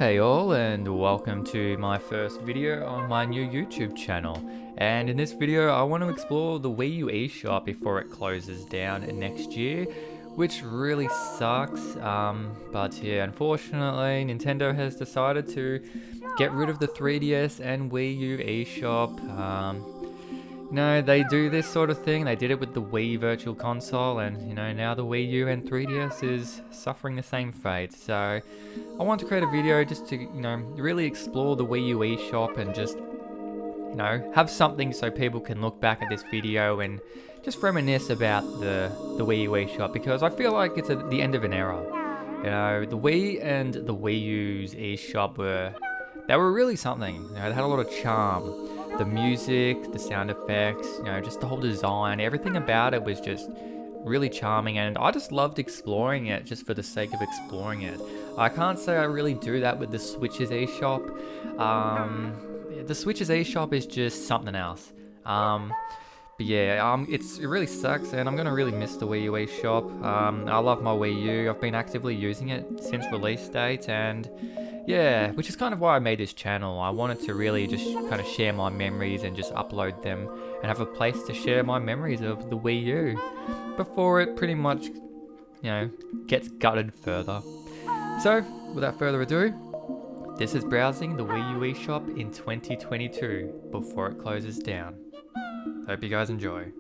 Hey all, and welcome to my first video on my new YouTube channel. And in this video I want to explore the Wii U eShop before it closes down next year, which really sucks. But yeah, unfortunately Nintendo has decided to get rid of the 3DS and Wii U eShop. No, they do this sort of thing. They did it with the Wii Virtual Console, and now the Wii U and 3DS is suffering the same fate. So I want to create a video just to really explore the Wii U eShop and just have something so people can look back at this video and just reminisce about the Wii U eShop, because I feel like it's at the end of an era. The Wii and the Wii U's eShop were really something. They had a lot of charm. The music, the sound effects, just the whole design, everything about it was just really charming, and I just loved exploring it just for the sake of exploring it. I can't say I really do that with the Switch's eShop. The Switch's eShop is just something else. But yeah, it really sucks, and I'm gonna really miss the Wii U eShop. I love my Wii U. I've been actively using it since release date, and yeah, which is kind of why I made this channel. I wanted to really just kind of share my memories and just upload them and have a place to share my memories of the Wii U before it pretty much, gets gutted further. So, without further ado, this is browsing the Wii U eShop in 2022 before it closes down. Hope you guys enjoy.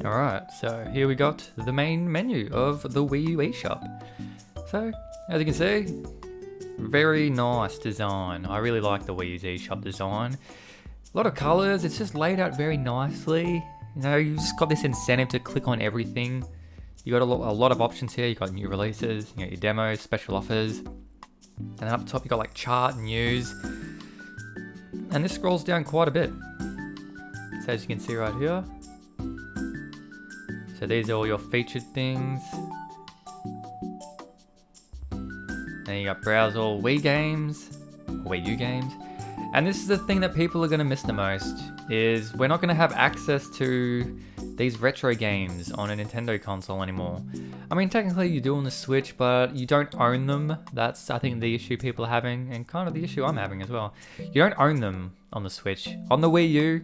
Alright, so here we got the main menu of the Wii U eShop. So, as you can see, very nice design. I really like the Wii U's eShop design. A lot of colors, it's just laid out very nicely. You just got this incentive to click on everything. You got a lot of options here. You got new releases, your demos, special offers. And then up top you got like chart, news. And this scrolls down quite a bit. So as you can see right here. So these are all your featured things. And you got browse all Wii games, or Wii U games. And this is the thing that people are going to miss the most, is we're not going to have access to these retro games on a Nintendo console anymore. I mean, technically you do on the Switch, but you don't own them. That's, I think, the issue people are having, and kind of the issue I'm having as well. You don't own them on the Switch. On the Wii U,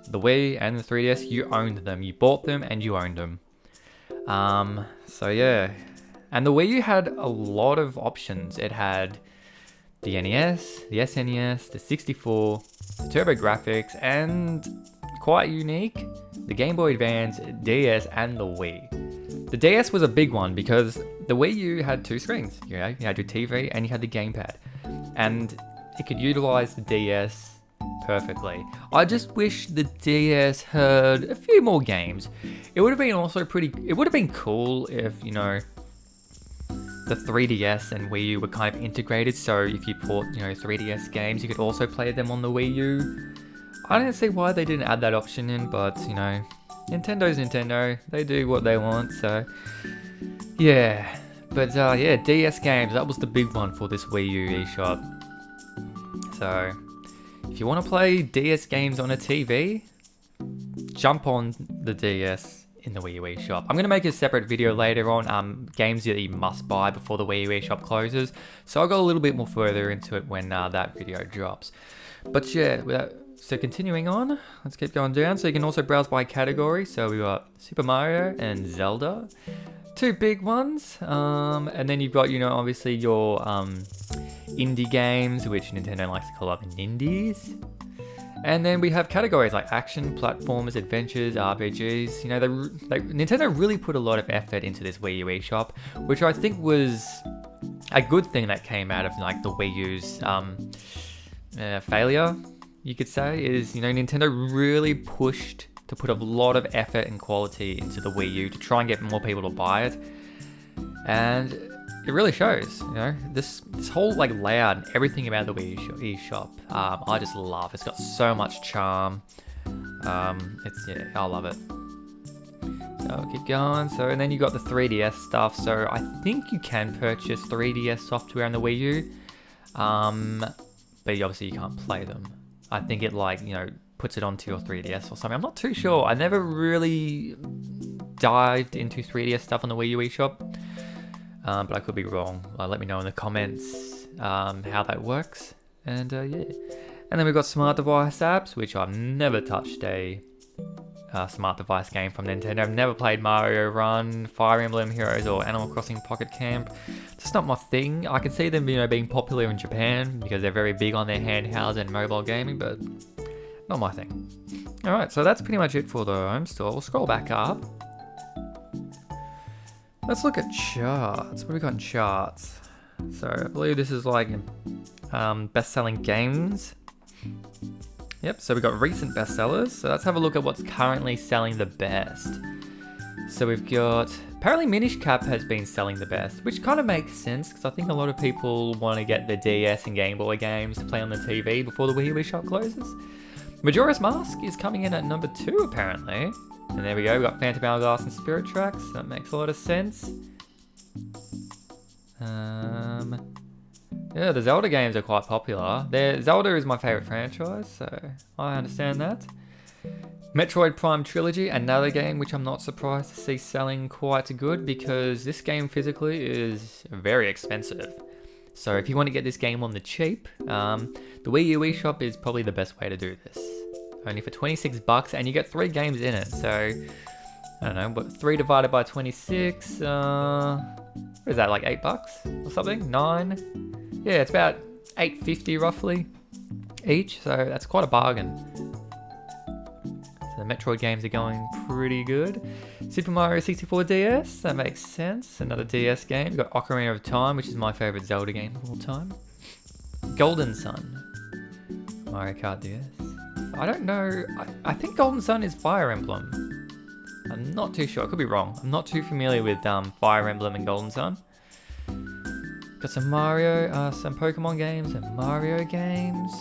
the Wii and the 3DS, you owned them. You bought them and you owned them. So yeah. And the Wii U had a lot of options. It had the NES, the SNES, the 64, the TurboGrafx, and quite unique, the Game Boy Advance, DS, and the Wii. The DS was a big one because the Wii U had two screens. You had your TV and you had the gamepad. And it could utilize the DS perfectly. I just wish the DS had a few more games. It would have been it would have been cool if, the 3DS and Wii U were kind of integrated, so if you port, 3DS games, you could also play them on the Wii U. I don't see why they didn't add that option in, but, Nintendo's Nintendo. They do what they want, so yeah. But yeah, DS games, that was the big one for this Wii U eShop. So if you want to play DS games on a TV, jump on the DS in the Wii U eShop. I'm going to make a separate video later on games that you must buy before the Wii U eShop closes, so I'll go a little bit more further into it when that video drops. But yeah, so continuing on, let's keep going down. So you can also browse by category. So we got Super Mario and Zelda, two big ones, and then you've got obviously your indie games, which Nintendo likes to call up indies. And then we have categories like action, platformers, adventures, RPGs. Nintendo really put a lot of effort into this Wii U eShop, which I think was a good thing that came out of the Wii U's failure, you could say, is Nintendo really pushed to put a lot of effort and quality into the Wii U to try and get more people to buy it. And it really shows, this whole layout and everything about the Wii U eShop. I just love. It's got so much charm. I love it. I'll keep going. So, and then you got the 3DS stuff. So I think you can purchase 3DS software on the Wii U. But obviously you can't play them. I think it like, puts it onto your 3DS or something. I'm not too sure. I never really dived into 3DS stuff on the Wii U eShop. But I could be wrong. Let me know in the comments how that works. And yeah. And then we've got smart device apps, which I've never touched a smart device game from Nintendo. I've never played Mario Run, Fire Emblem Heroes, or Animal Crossing Pocket Camp. Just not my thing. I can see them, being popular in Japan because they're very big on their handhelds and mobile gaming, but not my thing. Alright, so that's pretty much it for the home store. We'll scroll back up. Let's look at charts. What do we got in charts? So I believe this is like best-selling games. Yep, so we've got recent bestsellers. So let's have a look at what's currently selling the best. So we've got, apparently Minish Cap has been selling the best, which kind of makes sense because I think a lot of people want to get the DS and Game Boy games to play on the TV before the Wii U eShop closes. Majora's Mask is coming in at number 2 apparently. And there we go, we've got Phantom Hourglass and Spirit Tracks. That makes a lot of sense. Yeah, the Zelda games are quite popular. Zelda is my favourite franchise, so I understand that. Metroid Prime Trilogy, another game which I'm not surprised to see selling quite good because this game physically is very expensive. So if you want to get this game on the cheap, the Wii U eShop is probably the best way to do this. Only for $26 and you get 3 games in it, so I don't know, but 3 divided by 26, what is that, like $8 or something? 9? Yeah, it's about $8.50 roughly each, so that's quite a bargain. So the Metroid games are going pretty good. Super Mario 64 DS, that makes sense. Another DS game. We've got Ocarina of Time, which is my favourite Zelda game of all time. Golden Sun, Mario Kart DS. I don't know, I think Golden Sun is Fire Emblem. I'm not too sure, I could be wrong. I'm not too familiar with Fire Emblem and Golden Sun. Got some Mario, some Pokemon games and Mario games.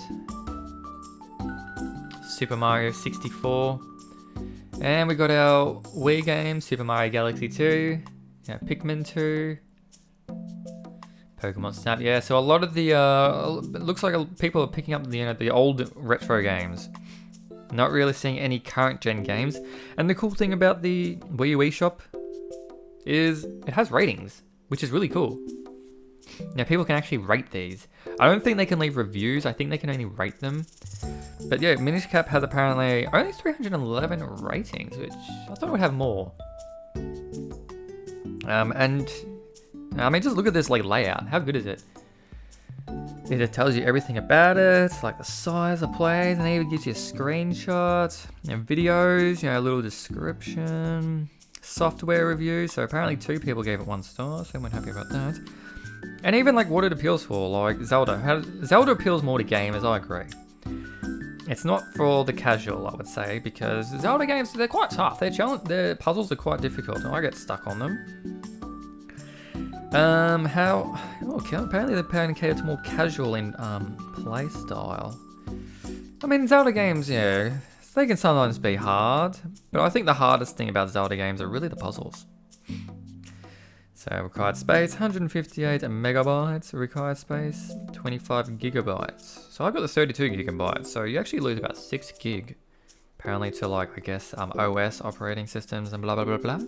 Super Mario 64. And we got our Wii games, Super Mario Galaxy 2, Pikmin 2, Pokemon Snap. Yeah, so a lot of the, it looks like people are picking up the old retro games. Not really seeing any current gen games. And the cool thing about the Wii U eShop is it has ratings, which is really cool. Now people can actually rate these. I don't think they can leave reviews, I think they can only rate them. But yeah, Minish Cap has apparently only 311 ratings, which I thought it would have more. And I mean, just look at this like layout, how good is it? It tells you everything about it, like the size of plays, and it even gives you screenshots, videos, a little description, software reviews. So apparently 2 people gave it 1 star, so I'm happy about that. And even like what it appeals for, like Zelda. Zelda appeals more to gamers, I agree. It's not for the casual, I would say, because Zelda games, they're quite tough. Their puzzles are quite difficult, and I get stuck on them. Apparently they're catered to more casual in play style. I mean, Zelda games, yeah, they can sometimes be hard, but I think the hardest thing about Zelda games are really the puzzles. So required space, 158 megabytes, required space, 25 gigabytes. So I got the 32 gigabytes, so you actually lose about 6 gig. Apparently to like, I guess, OS operating systems and blah, blah, blah, blah.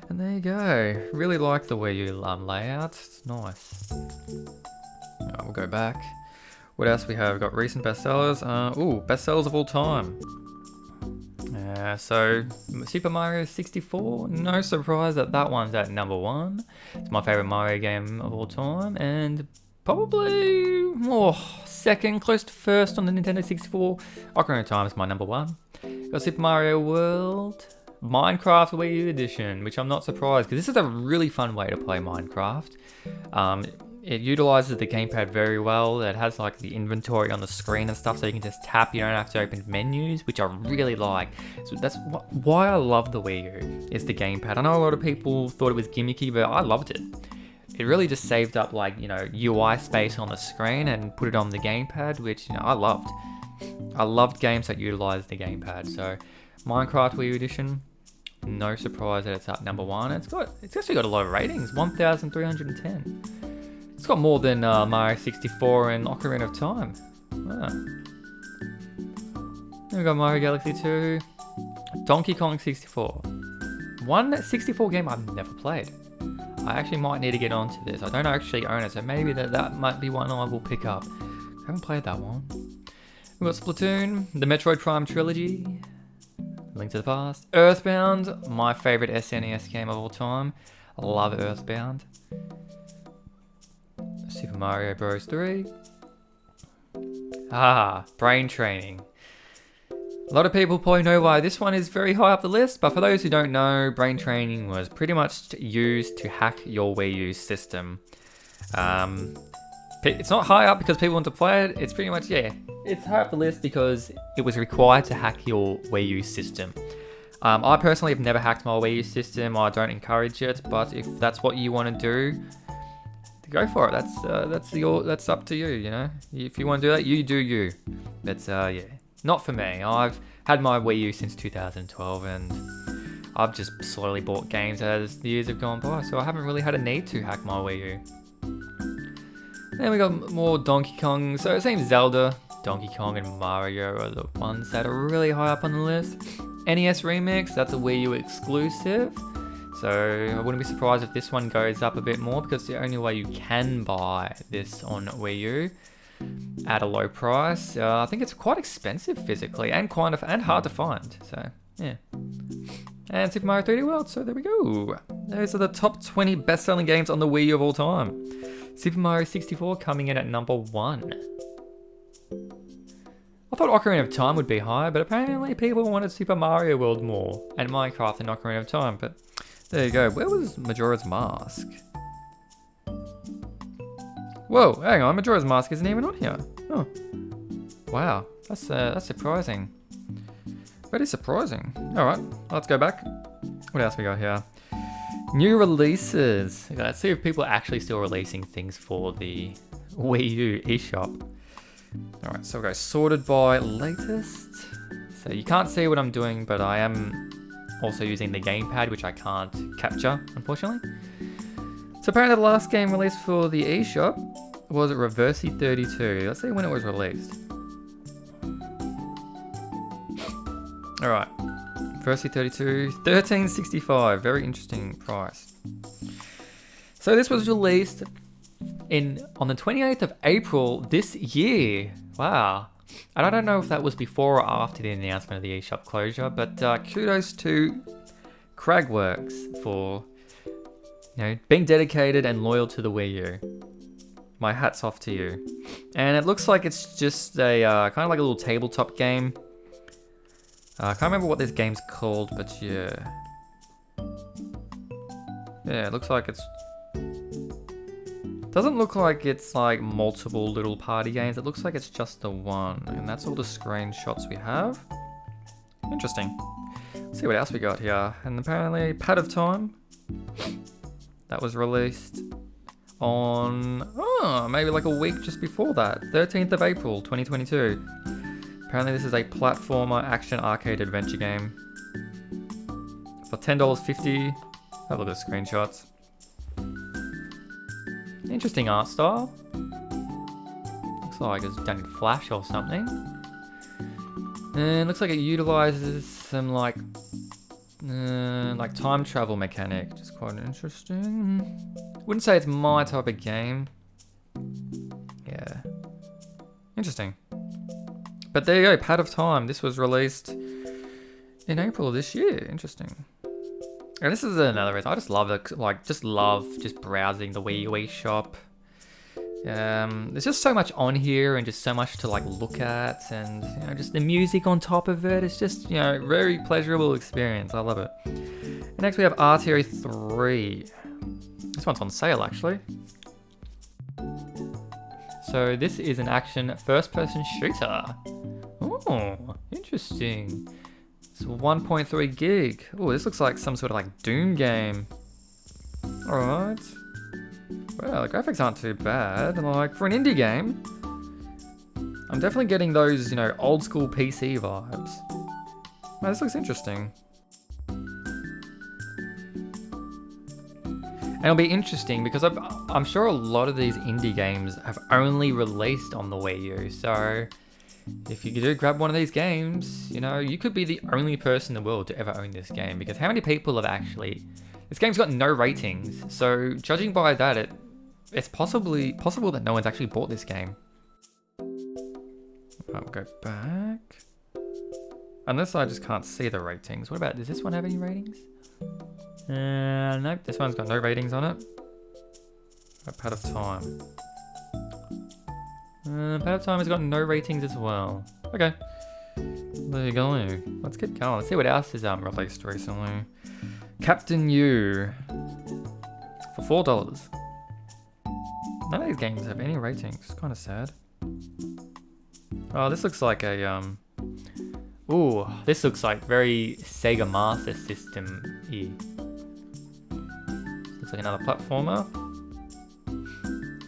And there you go. Really like the Wii U layout, it's nice. We'll go back. What else we have? We've got recent bestsellers. Bestsellers of all time. So Super Mario 64, no surprise that one's at number 1. It's my favorite Mario game of all time, and probably second, close to first on the Nintendo 64. Ocarina of Time is my number 1. Got Super Mario World, Minecraft Wii U edition, which I'm not surprised because this is a really fun way to play Minecraft. It utilizes the gamepad very well. It has like the inventory on the screen and stuff, so you can just tap. You don't have to open menus, which I really like. So that's why I love the Wii U, is the gamepad. I know a lot of people thought it was gimmicky, but I loved it. It really just saved up like, UI space on the screen and put it on the gamepad, which I loved. I loved games that utilized the gamepad. So Minecraft Wii U edition, No surprise that it's at number 1. It's actually got a lot of ratings, 1,310. It's got more than Mario 64 and Ocarina of Time. Wow. Then we got Mario Galaxy 2, Donkey Kong 64. One 64 game I've never played. I actually might need to get onto this. I don't actually own it, so maybe that might be one I will pick up. I haven't played that one. We've got Splatoon, the Metroid Prime trilogy, Link to the Past, Earthbound, my favorite SNES game of all time. I love Earthbound. Super Mario Bros. 3. Brain Training. A lot of people probably know why this one is very high up the list, but for those who don't know, Brain Training was pretty much used to hack your Wii U system. It's not high up because people want to play it, it's pretty much, yeah, it's high up the list because it was required to hack your Wii U system. I personally have never hacked my Wii U system, I don't encourage it, but if that's what you want to do, go for it. That's up to you, you know. If you want to do that, you do you. But yeah, not for me. I've had my Wii U since 2012 and I've just slowly bought games as the years have gone by, so I haven't really had a need to hack my Wii U. Then we got more Donkey Kong. So it seems Zelda, Donkey Kong and Mario are the ones that are really high up on the list. NES Remix, that's a Wii U exclusive. So I wouldn't be surprised if this one goes up a bit more because the only way you can buy this on Wii U at a low price. I think it's quite expensive physically and hard to find. So yeah. And Super Mario 3D World. So there we go. Those are the top 20 best-selling games on the Wii U of all time. Super Mario 64 coming in at number 1. I thought Ocarina of Time would be higher, but apparently people wanted Super Mario World more and Minecraft and Ocarina of Time. But there you go. Where was Majora's Mask? Whoa, hang on. Majora's Mask isn't even on here. Oh, wow. That's surprising. Very surprising. All right, let's go back. What else we got here? New releases. Okay, let's see if people are actually still releasing things for the Wii U eShop. All right, so we'll go sorted by latest. So you can't see what I'm doing, but I am also using the gamepad, which I can't capture, unfortunately. So apparently the last game released for the eShop was Reversi 32. Let's see when it was released. All right, Reversi 32, $13.65. Very interesting price. So this was released on the 28th of April this year. Wow. And I don't know if that was before or after the announcement of the eShop closure, but kudos to Cragworks for being dedicated and loyal to the Wii U. My hat's off to you. And it looks like it's just a kind of like a little tabletop game. I can't remember what this game's called, but yeah. Yeah, it looks like it's... Doesn't look like it's like multiple little party games. It looks like it's just the one. And that's all the screenshots we have. Interesting. Let's see what else we got here. And apparently Pad of Time. That was released on... maybe like a week just before that. 13th of April, 2022. Apparently this is a platformer action arcade adventure game. For $10.50. Have a look at the screenshots. Interesting art style. Looks like it's done in Flash or something. And looks like it utilizes some like time travel mechanic, which is quite interesting. Wouldn't say it's my type of game. Yeah. Interesting. But there you go, Pad of Time. This was released in April of this year. Interesting. And this is another reason. I just love it. Just browsing the Wii U eShop. There's just so much on here and just so much to like look at, and just the music on top of it. It's just very pleasurable experience. I love it. And next we have RTO 3. This one's on sale actually. So this is an action first-person shooter. Oh, interesting. It's 1.3 gig. Oh, this looks like some sort of like Doom game. Alright. Well, the graphics aren't too bad. Like, for an indie game, I'm definitely getting those, old school PC vibes. Wow, this looks interesting. And it'll be interesting because I'm sure a lot of these indie games have only released on the Wii U. So if you do grab one of these games, you know, you could be the only person in the world to ever own this game. Because how many people have actually... This game's got no ratings. So judging by that, it's possible that no one's actually bought this game. I'll go back. Unless I just can't see the ratings. What about, does this one have any ratings? Nope, this one's got no ratings on it. Pad of Time. Pad of Time has got no ratings as well. Okay. There you go. Let's keep going. Let's see what else is released recently. Captain U. For $4. None of these games have any ratings. It's kind of sad. Oh, this looks like a Ooh, this looks like very Sega Master System-y. Looks like another platformer.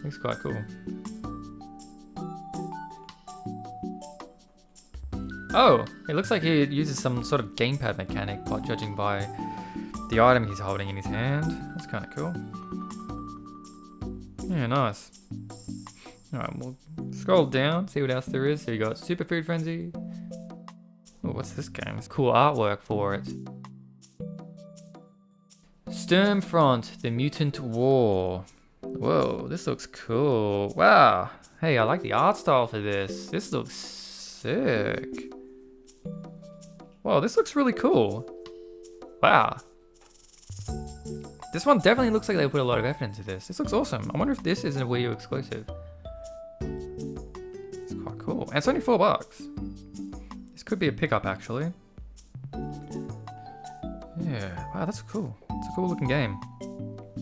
Looks quite cool. Oh, it looks like he uses some sort of gamepad mechanic, by judging by the item he's holding in his hand. That's kind of cool. Yeah, nice. Alright, we'll scroll down, see what else there is. So you got Super Food Frenzy. Oh, what's this game? It's cool artwork for it. Sturmfront, the Mutant War. Whoa, this looks cool. Wow. Hey, I like the art style for this. This looks sick. Whoa, this looks really cool. Wow. This one definitely looks like they put a lot of effort into this. This looks awesome. I wonder if this is a Wii U exclusive. It's quite cool. And it's only $4. This could be a pickup, actually. Yeah, wow, that's cool. It's a cool looking game.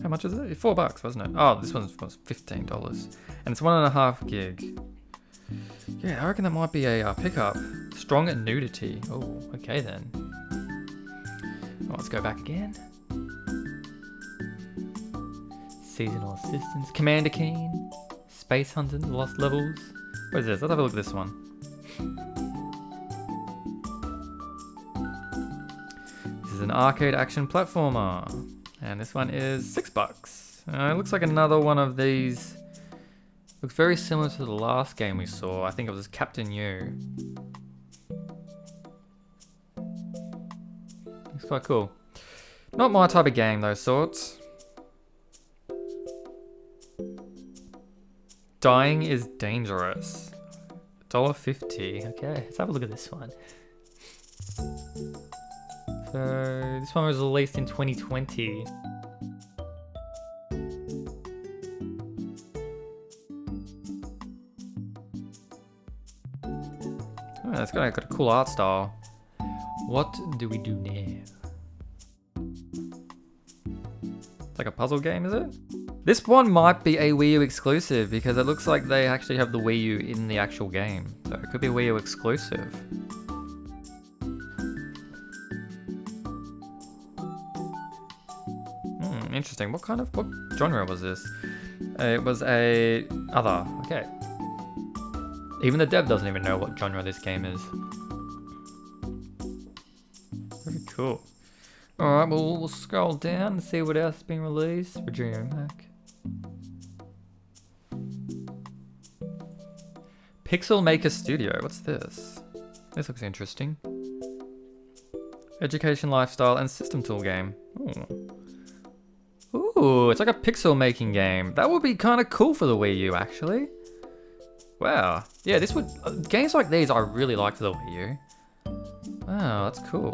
How much is it? $4, wasn't it? Oh, this one was $15. And it's 1.5 gig. Yeah, I reckon that might be a pickup. Strong nudity. Oh, okay then. Oh, let's go back again. Seasonal Assistance. Commander Keen. Space Hunter. Lost Levels. What is this? Let's have a look at this one. This is an arcade action platformer. And this one is $6. It looks like another one of these. Looks very similar to the last game we saw. I think it was Captain U. Looks quite cool. Not my type of game, those sorts. Dying is Dangerous. $1.50. Okay, let's have a look at this one. So, this one was released in 2020. Oh, it's got a cool art style. What do we do now? It's like a puzzle game, is it? This one might be a Wii U exclusive because it looks like they actually have the Wii U in the actual game. So it could be a Wii U exclusive. Interesting. What genre was this? It was a other. Okay. Even the dev doesn't even know what genre this game is. Very cool. Alright, well, we'll scroll down and see what else has been released for Junior Mac. Pixel Maker Studio. What's this? This looks interesting. Education, lifestyle, and system tool game. Ooh, it's like a pixel making game. That would be kind of cool for the Wii U, actually. Wow. Yeah, this would... games like these I really like for the Wii U. Wow, that's cool.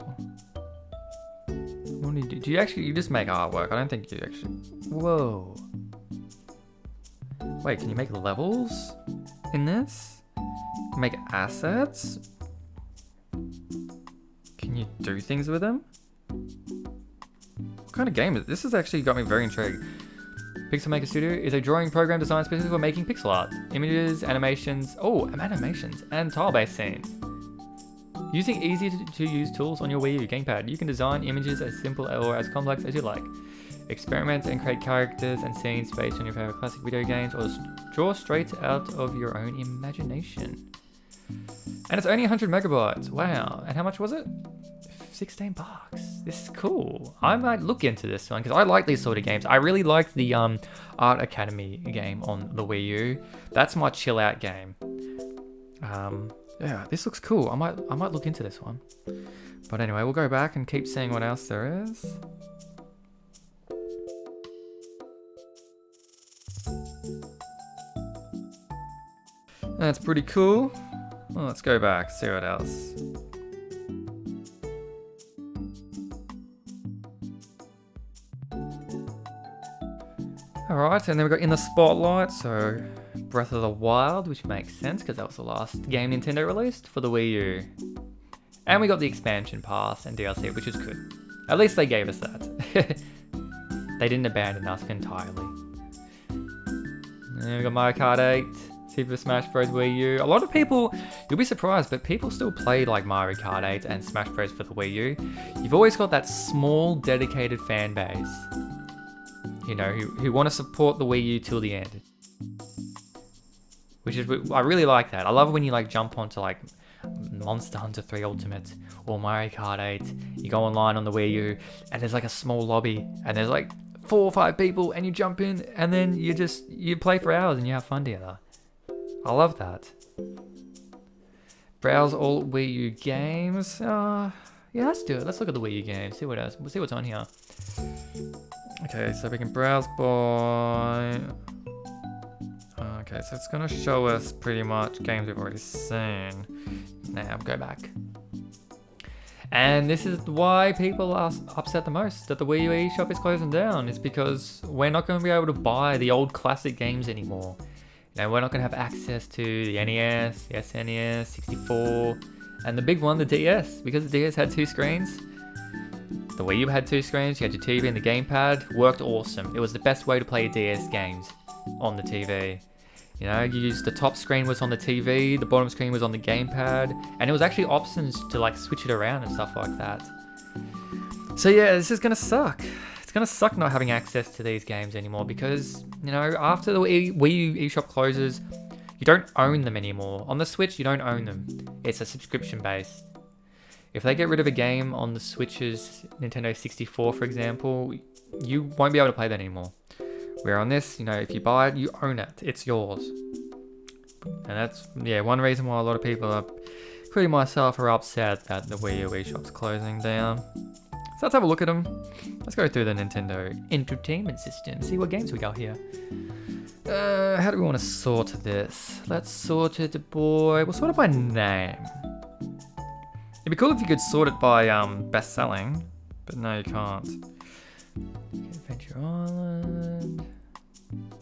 What do you do? Do you actually... You just make artwork. I don't think you actually... Whoa. Wait, can you make levels in this? Make assets? Can you do things with them? What kind of game is this? This has actually got me very intrigued. Pixel Maker Studio is a drawing program designed specifically for making pixel art, images, animations, and tile-based scenes. Using easy to use tools on your Wii U gamepad, you can design images as simple or as complex as you like. Experiment and create characters and scenes based on your favorite classic video games, or draw straight out of your own imagination. And it's only 100 megabytes. Wow. And how much was it? $16. This is cool. I might look into this one because I like these sort of games. I really like the Art Academy game on the Wii U. That's my chill out game. Yeah, this looks cool. I might look into this one. But anyway, we'll go back and keep seeing what else there is. That's pretty cool. Well, let's go back, see what else. Alright, and then we've got In the Spotlight, so Breath of the Wild, which makes sense because that was the last game Nintendo released for the Wii U. And we got the expansion pass and DLC, which is good. At least they gave us that. They didn't abandon us entirely. And we got Mario Kart 8, Super Smash Bros. Wii U. A lot of people, you'll be surprised, but people still play like Mario Kart 8 and Smash Bros. For the Wii U. You've always got that small, dedicated fan base, you know, who want to support the Wii U till the end. Which is, I really like that. I love when you like jump onto like Monster Hunter 3 Ultimate or Mario Kart 8. You go online on the Wii U and there's like a small lobby and there's like 4 or 5 people and you jump in and then you play for hours and you have fun together. I love that. Browse all Wii U games. Yeah, let's do it. Let's look at the Wii U games. See what else. We'll see what's on here. Okay, so we can browse by. Okay, so it's gonna show us pretty much games we've already seen. Now go back. And this is why people are upset the most that the Wii U eShop is closing down. Is because we're not going to be able to buy the old classic games anymore. You know, we're not going to have access to the NES, the SNES, 64, and the big one, the DS, because the DS had 2 screens. The Wii U had 2 screens, you had your TV and the gamepad, worked awesome. It was the best way to play DS games on the TV. You know, you used the top screen was on the TV, the bottom screen was on the gamepad, and it was actually options to like switch it around and stuff like that. So yeah, this is gonna suck. It's gonna suck not having access to these games anymore because, you know, after the Wii U eShop closes, you don't own them anymore. On the Switch, you don't own them. It's a subscription base. If they get rid of a game on the Switch's Nintendo 64, for example, you won't be able to play that anymore. Where on this, you know, if you buy it, you own it. It's yours. And that's, yeah, one reason why a lot of people, including myself, are upset that the Wii U eShop's closing down. So let's have a look at them. Let's go through the Nintendo Entertainment System, see what games we got here. How do we want to sort this? Let's sort it, boy. We'll sort it by name. It'd be cool if you could sort it by best selling, but no, you can't. Adventure Island,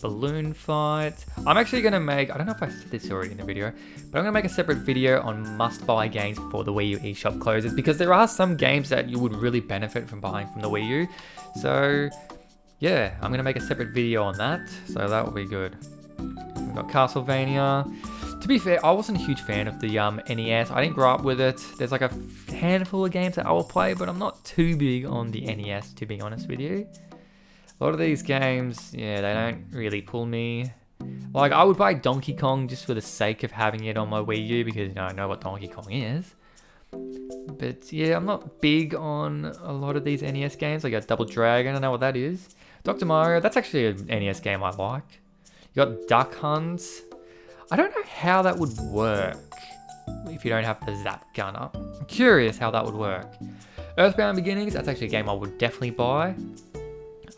Balloon Fight. I'm actually going to make, I don't know if I said this already in the video, but I'm going to make a separate video on must-buy games before the Wii U eShop closes, because there are some games that you would really benefit from buying from the Wii U. So yeah, I'm going to make a separate video on that, so that will be good. We've got Castlevania. To be fair, I wasn't a huge fan of the NES. I didn't grow up with it. There's like a handful of games that I will play, but I'm not too big on the NES, to be honest with you. A lot of these games, yeah, they don't really pull me. Like, I would buy Donkey Kong just for the sake of having it on my Wii U, because, you know, I know what Donkey Kong is. But yeah, I'm not big on a lot of these NES games. Like, Double Dragon, I know what that is. Dr. Mario, that's actually an NES game I like. You got Duck Hunt. I don't know how that would work if you don't have the Zap gun up. I'm curious how that would work. Earthbound Beginnings, that's actually a game I would definitely buy.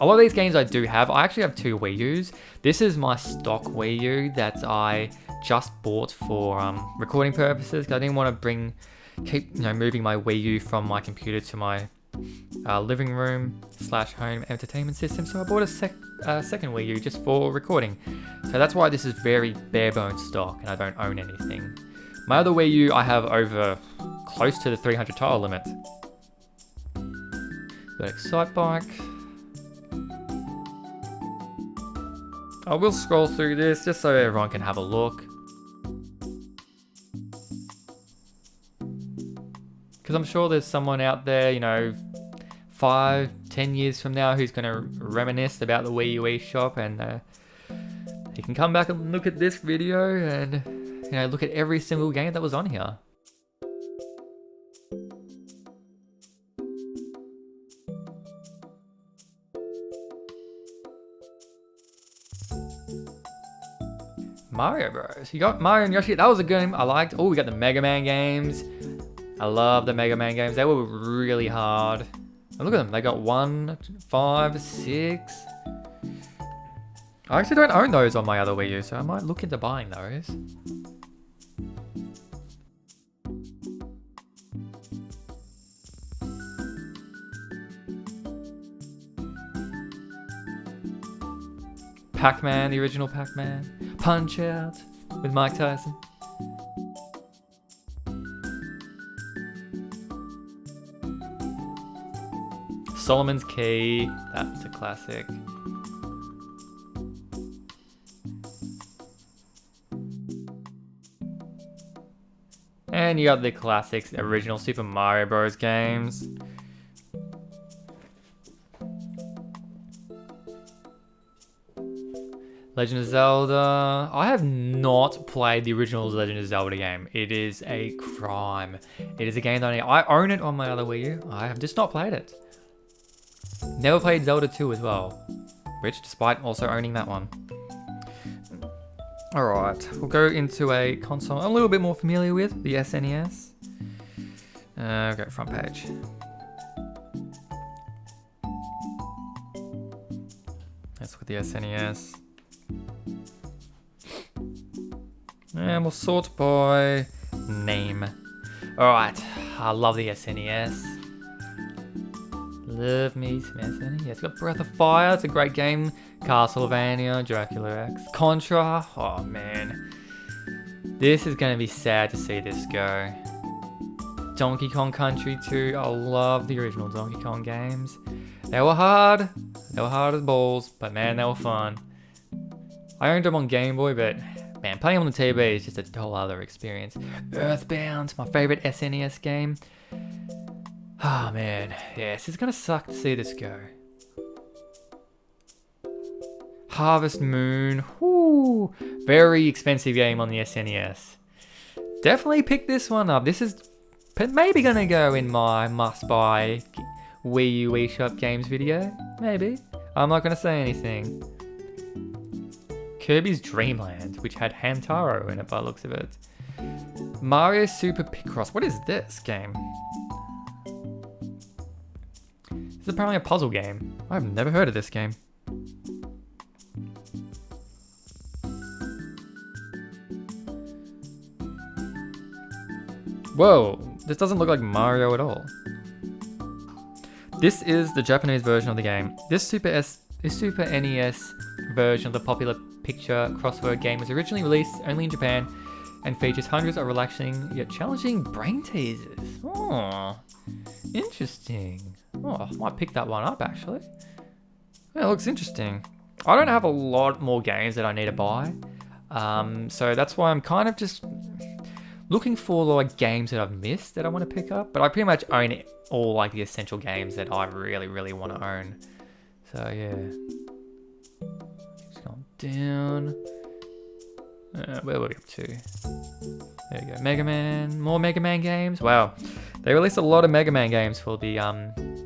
A lot of these games I do have. I actually have 2 Wii U's. This is my stock Wii U that I just bought for recording purposes, because I didn't want to keep moving my Wii U from my computer to my living room / home entertainment system. So I bought a second Wii U just for recording. So that's why this is very bare bones stock and I don't own anything. My other Wii U I have over close to the 300 tile limit. Got Excite Bike. I will scroll through this just so everyone can have a look. Because I'm sure there's someone out there, you know, 5-10 years from now who's going to reminisce about the Wii U eShop, and he can come back and look at this video and, you know, look at every single game that was on here. Mario Bros. You got Mario and Yoshi. That was a game I liked. Oh, we got the Mega Man games. I love the Mega Man games. They were really hard. And look at them. They got 1, 5, 6. I actually don't own those on my other Wii U, so I might look into buying those. Pac-Man, the original Pac-Man. Punch-Out with Mike Tyson. Solomon's Key, that's a classic. And you got the classics, original Super Mario Bros. Games. Legend of Zelda. I have not played the original Legend of Zelda game. It is a crime. It is a game that I own it on my other Wii U. I have just not played it. Never played Zelda 2 as well, which despite also owning that one. Alright, we'll go into a console I'm a little bit more familiar with, the SNES. Okay, front page. Let's look at the SNES. And we'll sort by name. Alright, I love the SNES. Love me some SNES. It's got Breath of Fire, it's a great game. Castlevania, Dracula X, Contra. Oh man. This is going to be sad to see this go. Donkey Kong Country 2. I love the original Donkey Kong games. They were hard. They were hard as balls, but man, they were fun. I owned them on Game Boy, but man, playing them on the TV is just a whole other experience. Earthbound, my favorite SNES game. Oh man, yes, it's gonna suck to see this go. Harvest Moon, whoo, very expensive game on the SNES. Definitely pick this one up. This is maybe gonna go in my must-buy Wii U eShop games video. Maybe. I'm not gonna say anything. Kirby's Dream Land, which had Hamtaro in it by the looks of it. Mario Super Picross. What is this game? It's apparently a puzzle game. I've never heard of this game. Whoa, this doesn't look like Mario at all. This is the Japanese version of the game. This Super NES version of the popular picture crossword game was originally released only in Japan and features hundreds of relaxing yet challenging brain teasers. Oh, interesting. Oh, I might pick that one up actually. Yeah, it looks interesting. I don't have a lot more games that I need to buy. So that's why I'm kind of just looking for like games that I've missed that I want to pick up. But I pretty much own all like the essential games that I really want to own. So yeah. Just going down. Where were we up to? There you go. Mega Man. More Mega Man games. Wow. They released a lot of Mega Man games for the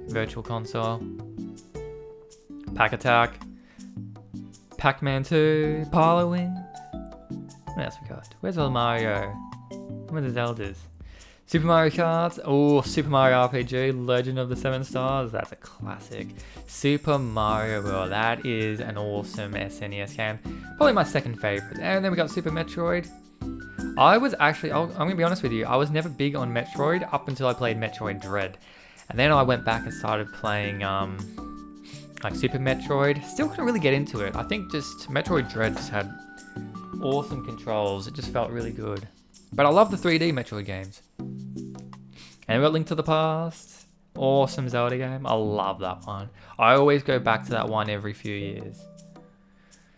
Virtual Console. Pack Attack. Pac-Man 2. Parlor Wing. What else we got? Where's all the Mario? Where's the Zeldas? Super Mario Kart. Oh, Super Mario RPG. Legend of the Seven Stars. That's a classic. Super Mario World. That is an awesome SNES game. Probably my second favorite. And then we got Super Metroid. I was actually, I'm going to be honest with you, I was never big on Metroid up until I played Metroid Dread. And then I went back and started playing like Super Metroid. Still couldn't really get into it. I think just Metroid Dread just had awesome controls. It just felt really good. But I love the 3D Metroid games. And we got Link to the Past. Awesome Zelda game. I love that one. I always go back to that one every few years.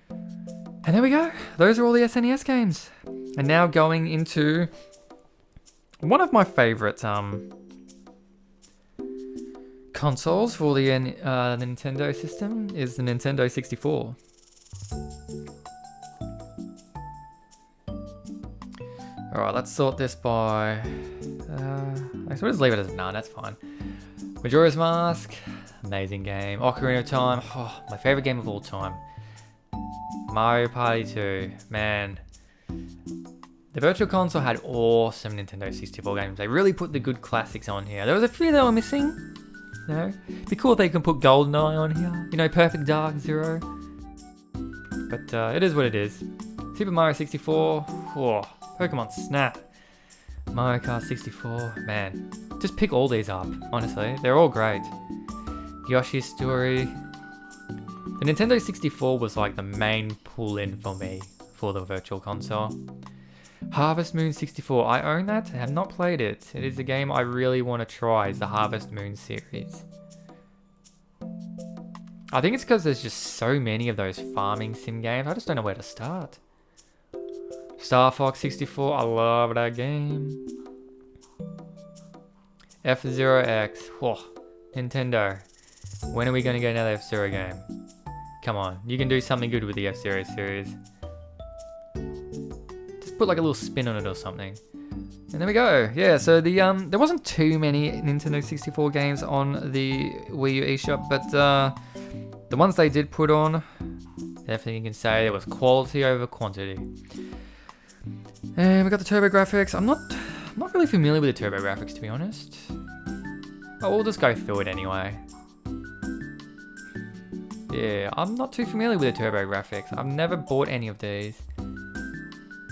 And there we go. Those are all the SNES games. And now going into one of my favorite consoles for the Nintendo system is the Nintendo 64. Alright, let's sort this by... we'll just leave it as none, that's fine. Majora's Mask, amazing game. Ocarina of Time, oh, my favorite game of all time. Mario Party 2, man. The Virtual Console had awesome Nintendo 64 games. They really put the good classics on here. There was a few that were missing. You know, it'd be cool if they can put GoldenEye on here. You know, Perfect Dark Zero. But it is what it is. Super Mario 64. Whoa. Pokemon Snap. Mario Kart 64. Man, just pick all these up, honestly. They're all great. Yoshi's Story. The Nintendo 64 was like the main pull-in for me for the Virtual Console. Harvest Moon 64. I own that. I have not played it. It is a game I really want to try. It's the Harvest Moon series. I think it's because there's just so many of those farming sim games. I just don't know where to start. Star Fox 64. I love that game. F-Zero X. Whoa. Nintendo. When are we going to get another F-Zero game? Come on. You can do something good with the F-Zero series. Put like a little spin on it or something. And there we go. Yeah, so the there wasn't too many Nintendo 64 games on the Wii U eShop, but the ones they did put on, definitely you can say there was quality over quantity. And we got the TurboGrafx. I'm not really familiar with the TurboGrafx, to be honest. But we'll just go through it anyway. Yeah, I'm not too familiar with the TurboGrafx. I've never bought any of these.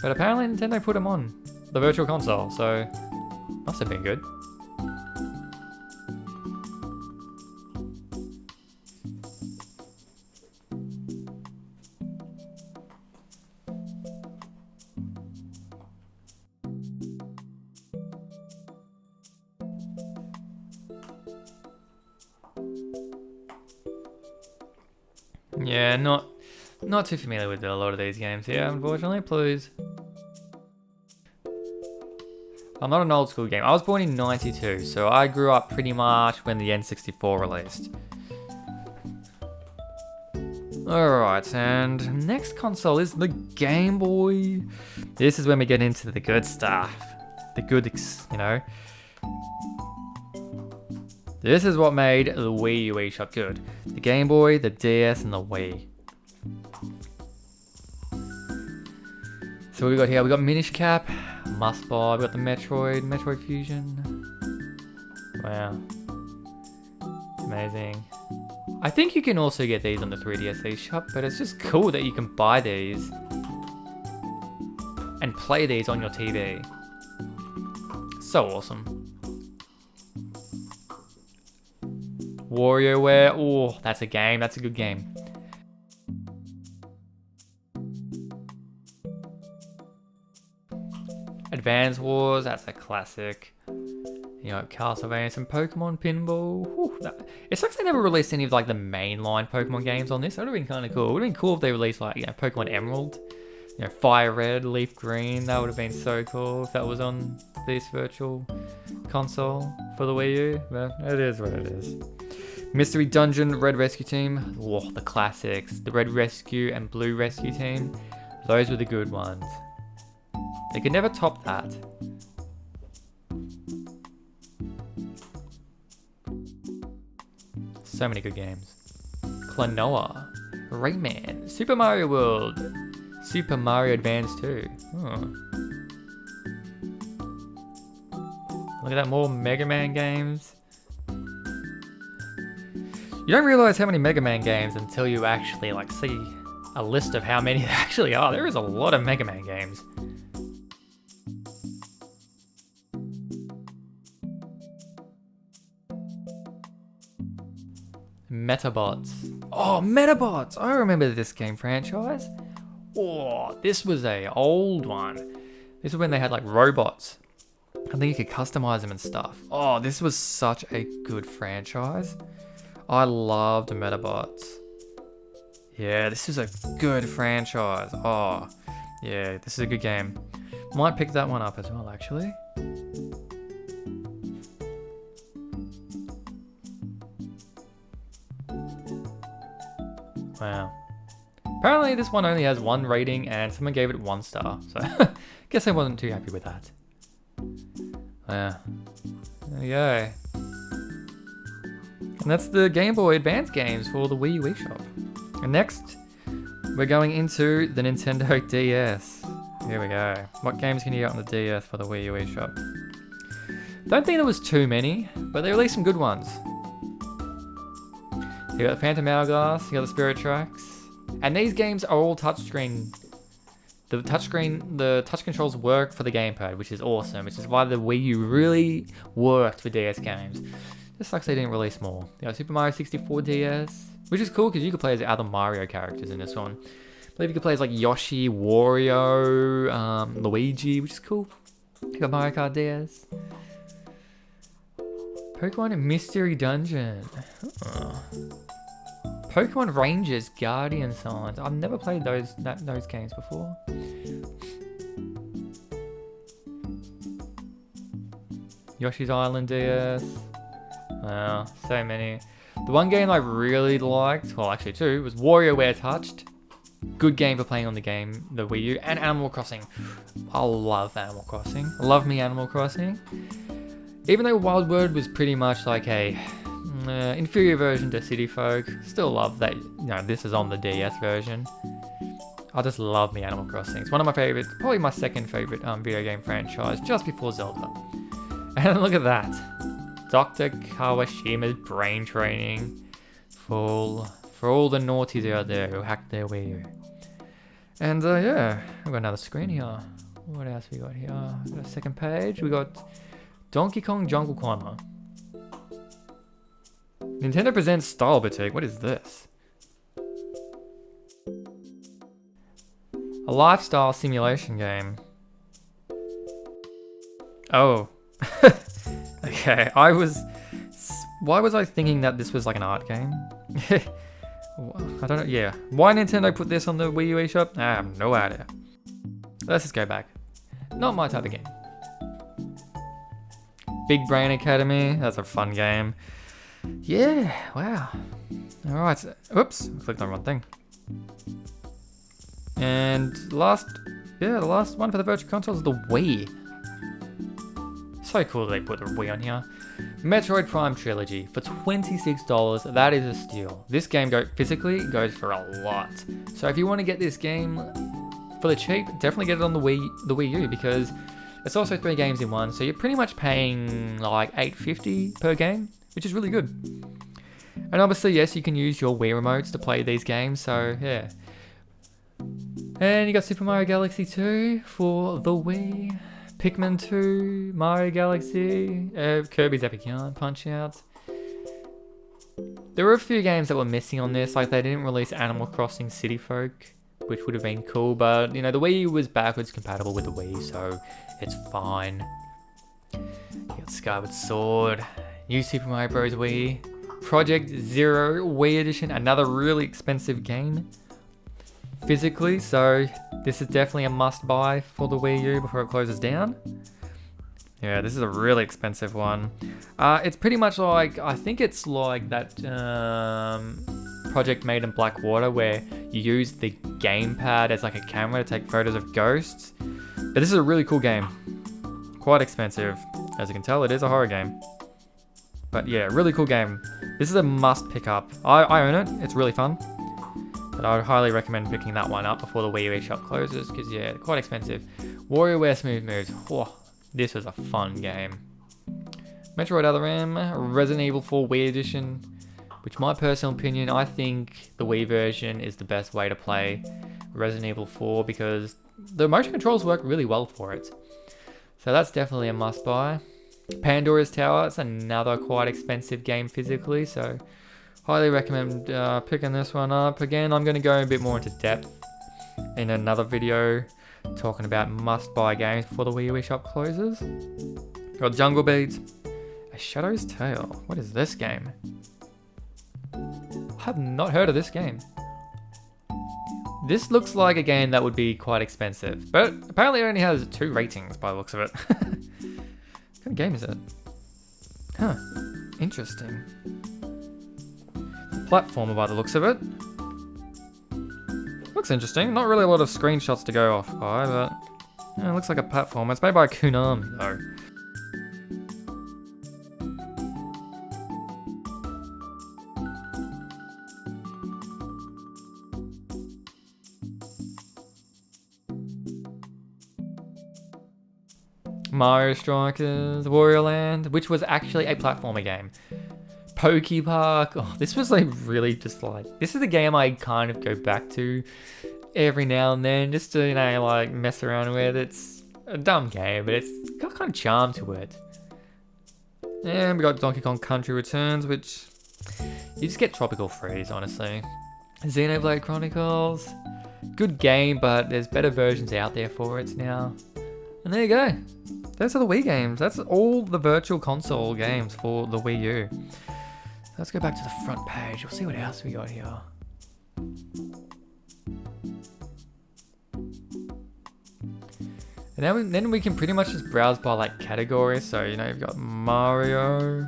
But apparently Nintendo put them on the Virtual Console, so must have been good. Yeah, not too familiar with a lot of these games here, unfortunately. Please. I'm not an old school game. I was born in 92, so I grew up pretty much when the N64 released. Alright, and next console is the Game Boy. This is when we get into the good stuff. The good, you know. This is what made the Wii U eShop good. The Game Boy, the DS, and the Wii. So what we got here? We got Minish Cap, Must Buy, we got the Metroid Fusion. Wow. Amazing. I think you can also get these on the 3DS eShop, but it's just cool that you can buy these and play these on your TV. So awesome. WarioWare, oh, that's a game, that's a good game. Advance Wars, that's a classic. You know, Castlevania, some Pokemon Pinball. Whew, it's like they never released any of like the mainline Pokemon games on this. That would have been kind of cool. It would have been cool if they released like, you know, Pokemon Emerald, you know, Fire Red, Leaf Green. That would have been so cool if that was on this Virtual Console for the Wii U. But it is what it is. Mystery Dungeon, Red Rescue Team. Whoa, the classics. The Red Rescue and Blue Rescue Team. Those were the good ones. They could never top that. So many good games. Klonoa, Rayman, Super Mario World, Super Mario Advance 2. Oh. Look at that, more Mega Man games. You don't realize how many Mega Man games until you actually like see a list of how many there actually are. There is a lot of Mega Man games. Metabots. Oh, Metabots! I remember this game franchise. Oh, this was a old one. This is when they had like robots. I think you could customize them and stuff. Oh, this was such a good franchise. I loved Metabots. Yeah, this is a good franchise. Oh, yeah, this is a good game. Might pick that one up as well, actually. Wow. Apparently this one only has 1 rating and someone gave it 1 star. So, guess I wasn't too happy with that. Yeah. There we go. And that's the Game Boy Advance games for the Wii U eShop. And next, we're going into the Nintendo DS. Here we go. What games can you get on the DS for the Wii U eShop? Don't think there was too many, but they released some good ones. You got the Phantom Hourglass, you got the Spirit Tracks, and these games are all touchscreen. The touch controls work for the gamepad, which is awesome, which is why the Wii U really worked for DS games. Just sucks they didn't release more. You got Super Mario 64 DS, which is cool because you could play as other Mario characters in this one. I believe you could play as like Yoshi, Wario, Luigi, which is cool. You got Mario Kart DS. Pokemon Mystery Dungeon. Oh. Pokemon Rangers Guardian Signs. I've never played those games before. Yoshi's Island DS. Wow, so many. The one game I really liked, well actually two, was WarioWare Touched. Good game for playing on the Wii U, and Animal Crossing. I love Animal Crossing. Love me Animal Crossing. Even though Wild World was pretty much like a inferior version to City Folk, still love that, this is on the DS version. I just love me Animal Crossing. It's one of my favorites, probably my second favorite video game franchise, just before Zelda. And look at that. Dr. Kawashima's brain training for all the naughties out there who hacked their Wii U. And yeah, we've got another screen here. What else we got here? We got a second page. We got Donkey Kong Jungle Climber. Nintendo presents Style Boutique. What is this? A lifestyle simulation game. Oh. Okay, why was I thinking that this was like an art game? I don't know, yeah. Why Nintendo put this on the Wii U eShop? I have no idea. Let's just go back. Not my type of game. Big Brain Academy, that's a fun game. Yeah, wow. Alright, oops, clicked on the wrong thing. And the last one for the virtual console is the Wii. So cool that they put the Wii on here. Metroid Prime Trilogy for $26, that is a steal. This game physically goes for a lot. So if you want to get this game for the cheap, definitely get it on the Wii U, because it's also 3 games in one, so you're pretty much paying like $8.50 per game, which is really good. And obviously, yes, you can use your Wii remotes to play these games, so yeah. And you got Super Mario Galaxy 2 for the Wii, Pikmin 2, Mario Galaxy, Kirby's Epic Yarn, Punch-Out. There were a few games that were missing on this, like they didn't release Animal Crossing City Folk, which would have been cool, but the Wii U was backwards compatible with the Wii, so it's fine. You got Skyward Sword, New Super Mario Bros. Wii, Project Zero Wii Edition, another really expensive game physically, so this is definitely a must-buy for the Wii U before it closes down. Yeah, this is a really expensive one. It's pretty much like, I think it's like that project made in Blackwater where you use the gamepad as like a camera to take photos of ghosts. But this is a really cool game. Quite expensive. As you can tell, it is a horror game. But yeah, really cool game. This is a must pick up. I own it, it's really fun. But I would highly recommend picking that one up before the Wii U eShop closes, because yeah, quite expensive. WarioWare Smooth Moves. Whoa, this was a fun game. Metroid Other M, Resident Evil 4 Wii Edition, which my personal opinion, I think the Wii version is the best way to play Resident Evil 4 because the motion controls work really well for it. So that's definitely a must buy. Pandora's Tower, it's another quite expensive game physically, so highly recommend picking this one up. Again, I'm going to go a bit more into depth in another video talking about must-buy games before the Wii U eShop closes. Got Jungle Beat, A Shadow's Tale. What is this game? I have not heard of this game. This looks like a game that would be quite expensive, but apparently it only has 2 ratings by the looks of it. What kind of game is it? Huh, interesting. Platformer by the looks of it. Looks interesting. Not really a lot of screenshots to go off by, but yeah, it looks like a platformer. It's made by Konami though. Mario Strikers, Wario Land, which was actually a platformer game. Poke Park. Oh, this was like really just like, this is the game I kind of go back to every now and then just to, you know, like mess around with. It's a dumb game, but it's got kind of charm to it. And we got Donkey Kong Country Returns, which you just get Tropical Freeze, honestly. Xenoblade Chronicles. Good game, but there's better versions out there for it now. And there you go. Those are the Wii games. That's all the virtual console games for the Wii U. Let's go back to the front page. We'll see what else we got here. And then we can pretty much just browse by like category. So, you know, you've got Mario.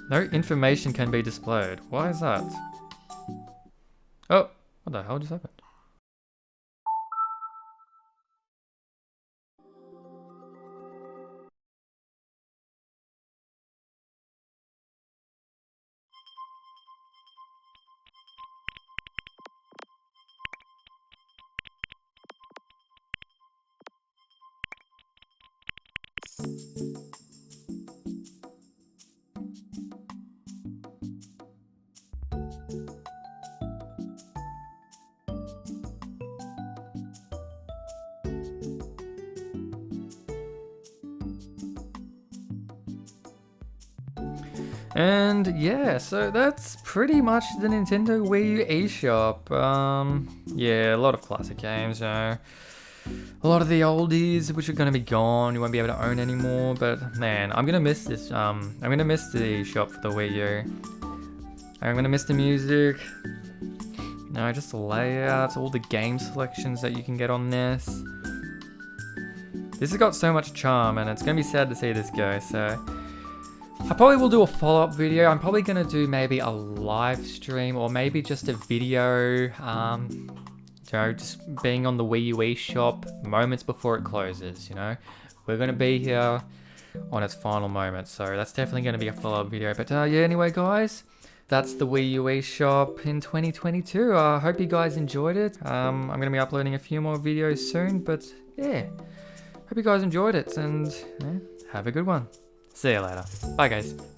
No information can be displayed. Why is that? Oh, what the hell just happened? And yeah, so that's pretty much the Nintendo Wii U eShop. Yeah, a lot of classic games, you know. A lot of the oldies, which are going to be gone, you won't be able to own anymore. But man, I'm going to miss this. I'm going to miss the eShop for the Wii U. I'm going to miss the music. No, just the layouts, all the game selections that you can get on this. This has got so much charm, and it's going to be sad to see this go, so I probably will do a follow-up video. I'm probably going to do maybe a live stream or maybe just a video, you know, just being on the Wii U eShop moments before it closes, you know. We're going to be here on its final moments, so that's definitely going to be a follow-up video. But yeah, anyway guys, that's the Wii U eShop in 2022. I hope you guys enjoyed it. I'm going to be uploading a few more videos soon, but yeah, hope you guys enjoyed it, and yeah, have a good one. See you later. Bye guys.